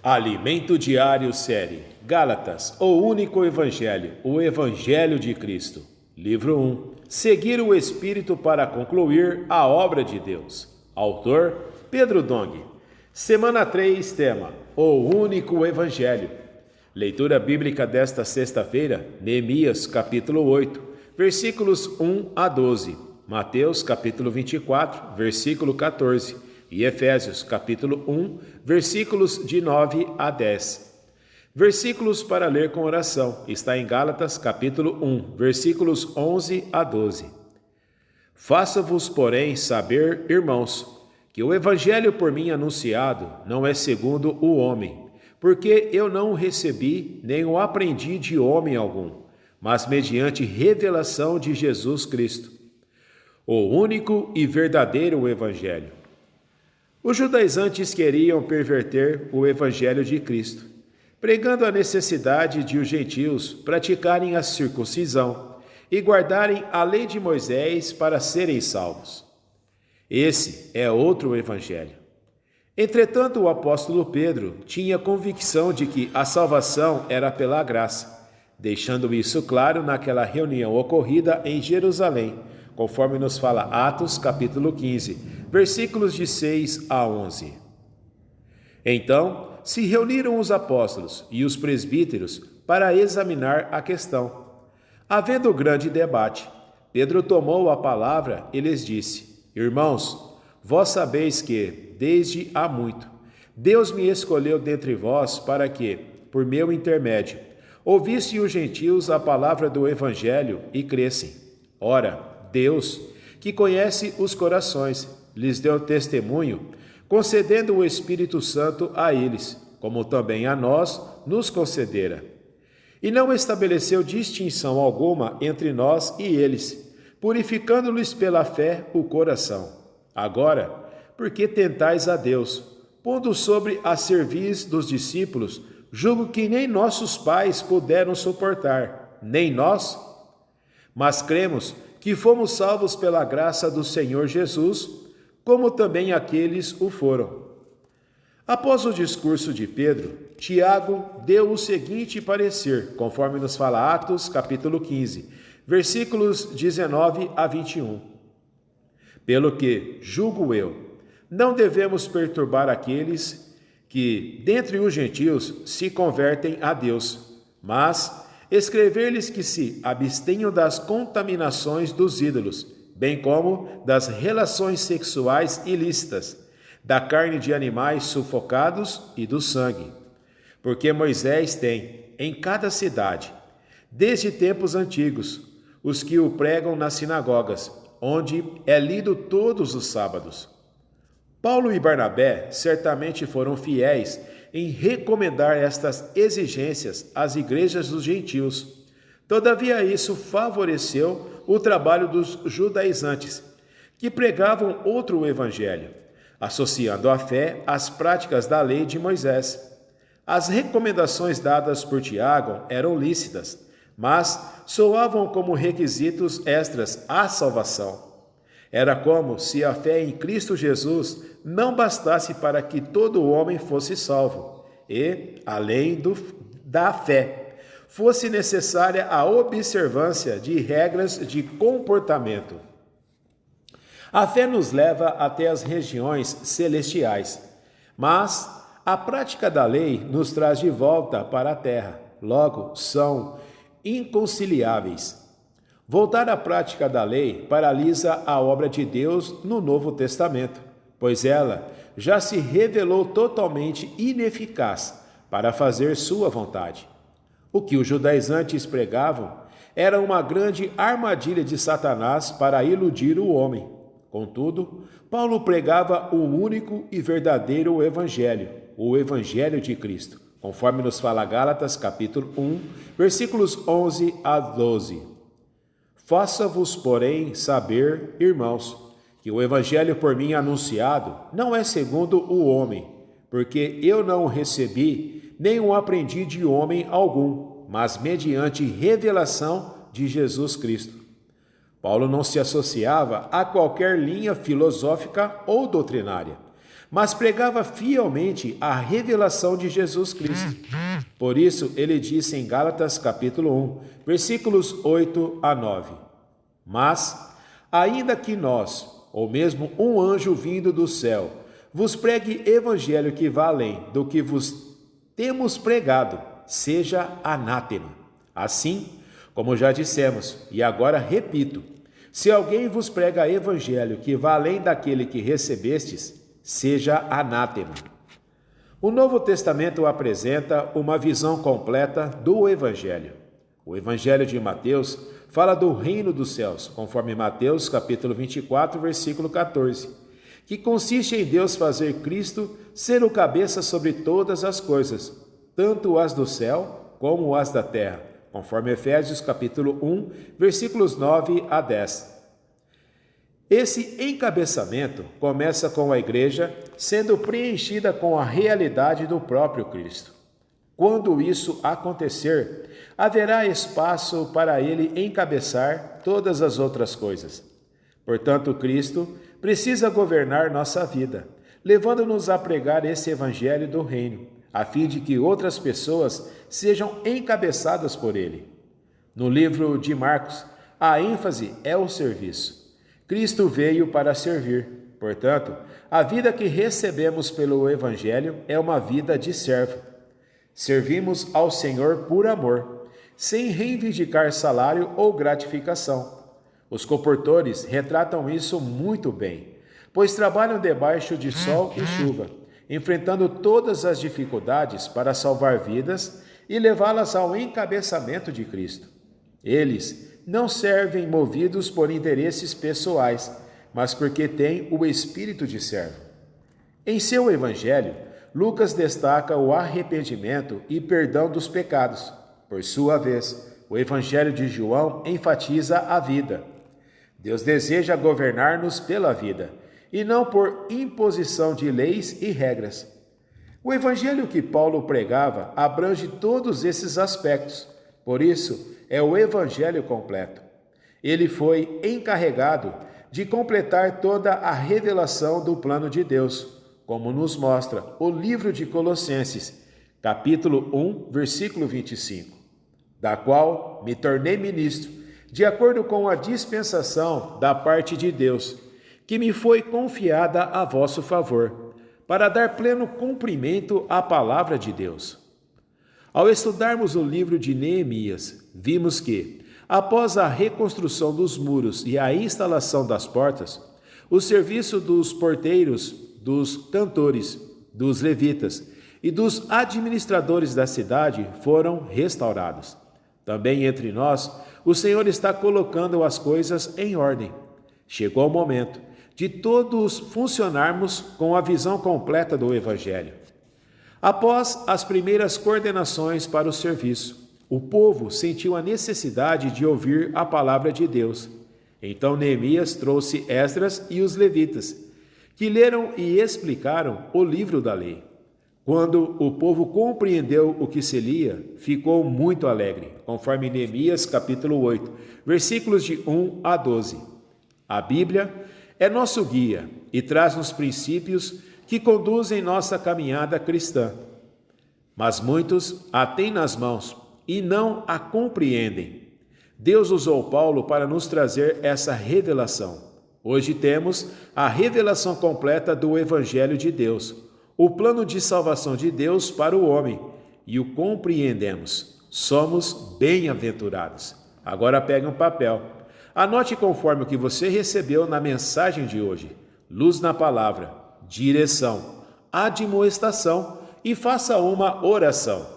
Alimento Diário Série Gálatas, o único Evangelho, o Evangelho de Cristo. Livro 1. Seguir o Espírito para concluir a obra de Deus. Autor, Pedro Dong. Semana 3, tema, o único Evangelho. Leitura bíblica desta sexta-feira, Neemias, capítulo 8, versículos 1 a 12. Mateus, capítulo 24, versículo 14. E Efésios, capítulo 1, versículos de 9 a 10. Versículos para ler com oração. Está em Gálatas, capítulo 1, versículos 11 a 12. Faço-vos, porém, saber, irmãos, que o evangelho por mim anunciado não é segundo o homem, porque eu não o recebi, nem o aprendi de homem algum, mas mediante revelação de Jesus Cristo, o único e verdadeiro evangelho. Os judaizantes queriam perverter o evangelho de Cristo, pregando a necessidade de os gentios praticarem a circuncisão e guardarem a lei de Moisés para serem salvos. Esse é outro evangelho. Entretanto, o apóstolo Pedro tinha convicção de que a salvação era pela graça, deixando isso claro naquela reunião ocorrida em Jerusalém, conforme nos fala Atos, capítulo 15, versículos de 6 a 11. Então, se reuniram os apóstolos e os presbíteros para examinar a questão. Havendo grande debate, Pedro tomou a palavra e lhes disse: Irmãos, vós sabeis que, desde há muito, Deus me escolheu dentre vós para que, por meu intermédio, ouvissem os gentios a palavra do evangelho e crescem. Ora, Deus, que conhece os corações, lhes deu testemunho, concedendo o Espírito Santo a eles, como também a nós nos concedera. E não estabeleceu distinção alguma entre nós e eles, purificando-lhes pela fé o coração. Agora, porque tentais a Deus, pondo sobre a cerviz dos discípulos, julgo que nem nossos pais puderam suportar, nem nós, mas cremos que fomos salvos pela graça do Senhor Jesus, como também aqueles o foram. Após o discurso de Pedro, Tiago deu o seguinte parecer, conforme nos fala Atos, capítulo 15, versículos 19 a 21. Pelo que, julgo eu, não devemos perturbar aqueles que, dentre os gentios, se convertem a Deus, mas escrever-lhes que se abstenham das contaminações dos ídolos, bem como das relações sexuais ilícitas, da carne de animais sufocados e do sangue. Porque Moisés tem, em cada cidade, desde tempos antigos, os que o pregam nas sinagogas, onde é lido todos os sábados. Paulo e Barnabé certamente foram fiéis em recomendar estas exigências às igrejas dos gentios. Todavia, isso favoreceu o trabalho dos judaizantes, que pregavam outro evangelho, associando a fé às práticas da lei de Moisés. As recomendações dadas por Tiago eram lícitas, mas soavam como requisitos extras à salvação. Era como se a fé em Cristo Jesus não bastasse para que todo homem fosse salvo, e, além da fé, fosse necessária a observância de regras de comportamento. A fé nos leva até as regiões celestiais, mas a prática da lei nos traz de volta para a terra, logo são inconciliáveis. Voltar à prática da lei paralisa a obra de Deus no Novo Testamento, pois ela já se revelou totalmente ineficaz para fazer sua vontade. O que os judaizantes pregavam era uma grande armadilha de Satanás para iludir o homem. Contudo, Paulo pregava o único e verdadeiro evangelho, o evangelho de Cristo, conforme nos fala Gálatas, capítulo 1, versículos 11 a 12. Faça-vos, porém, saber, irmãos, que o evangelho por mim anunciado não é segundo o homem, porque eu não o recebi, nem o aprendi de homem algum, mas mediante revelação de Jesus Cristo. Paulo não se associava a qualquer linha filosófica ou doutrinária, mas pregava fielmente a revelação de Jesus Cristo. Por isso, ele disse em Gálatas capítulo 1, versículos 8 a 9: Mas, ainda que nós, ou mesmo um anjo vindo do céu, vos pregue evangelho que vá além do que vos temos pregado, seja anátema. Assim, como já dissemos, e agora repito, se alguém vos prega evangelho que vá além daquele que recebestes, seja anátema. O Novo Testamento apresenta uma visão completa do Evangelho. O Evangelho de Mateus fala do reino dos céus, conforme Mateus capítulo 24, versículo 14, que consiste em Deus fazer Cristo ser o cabeça sobre todas as coisas, tanto as do céu como as da terra, conforme Efésios capítulo 1, versículos 9 a 10. Esse encabeçamento começa com a igreja sendo preenchida com a realidade do próprio Cristo. Quando isso acontecer, haverá espaço para ele encabeçar todas as outras coisas. Portanto, Cristo precisa governar nossa vida, levando-nos a pregar esse evangelho do reino, a fim de que outras pessoas sejam encabeçadas por ele. No livro de Marcos, a ênfase é o serviço. Cristo veio para servir. Portanto, a vida que recebemos pelo Evangelho é uma vida de servo. Servimos ao Senhor por amor, sem reivindicar salário ou gratificação. Os comportores retratam isso muito bem, pois trabalham debaixo de sol e chuva, enfrentando todas as dificuldades para salvar vidas e levá-las ao encabeçamento de Cristo. Eles não servem movidos por interesses pessoais, mas porque têm o espírito de servo. Em seu evangelho, Lucas destaca o arrependimento e perdão dos pecados. Por sua vez, o evangelho de João enfatiza a vida. Deus deseja governar-nos pela vida, e não por imposição de leis e regras. O evangelho que Paulo pregava abrange todos esses aspectos, por isso, é o evangelho completo. Ele foi encarregado de completar toda a revelação do plano de Deus, como nos mostra o livro de Colossenses, capítulo 1, versículo 25, da qual me tornei ministro, de acordo com a dispensação da parte de Deus, que me foi confiada a vosso favor, para dar pleno cumprimento à palavra de Deus. Ao estudarmos o livro de Neemias, vimos que, após a reconstrução dos muros e a instalação das portas, o serviço dos porteiros, dos cantores, dos levitas e dos administradores da cidade foram restaurados. Também entre nós, o Senhor está colocando as coisas em ordem. Chegou o momento de todos funcionarmos com a visão completa do Evangelho. Após as primeiras coordenações para o serviço, o povo sentiu a necessidade de ouvir a palavra de Deus. Então Neemias trouxe Esdras e os levitas, que leram e explicaram o livro da lei. Quando o povo compreendeu o que se lia, ficou muito alegre, conforme Neemias capítulo 8, versículos de 1 a 12. A Bíblia é nosso guia e traz-nos princípios que conduzem nossa caminhada cristã. Mas muitos a têm nas mãos e não a compreendem. Deus usou Paulo para nos trazer essa revelação. Hoje temos a revelação completa do Evangelho de Deus, o plano de salvação de Deus para o homem, e o compreendemos. Somos bem-aventurados. Agora pegue um papel. Anote conforme o que você recebeu na mensagem de hoje. Luz na palavra, direção, admoestação e faça uma oração.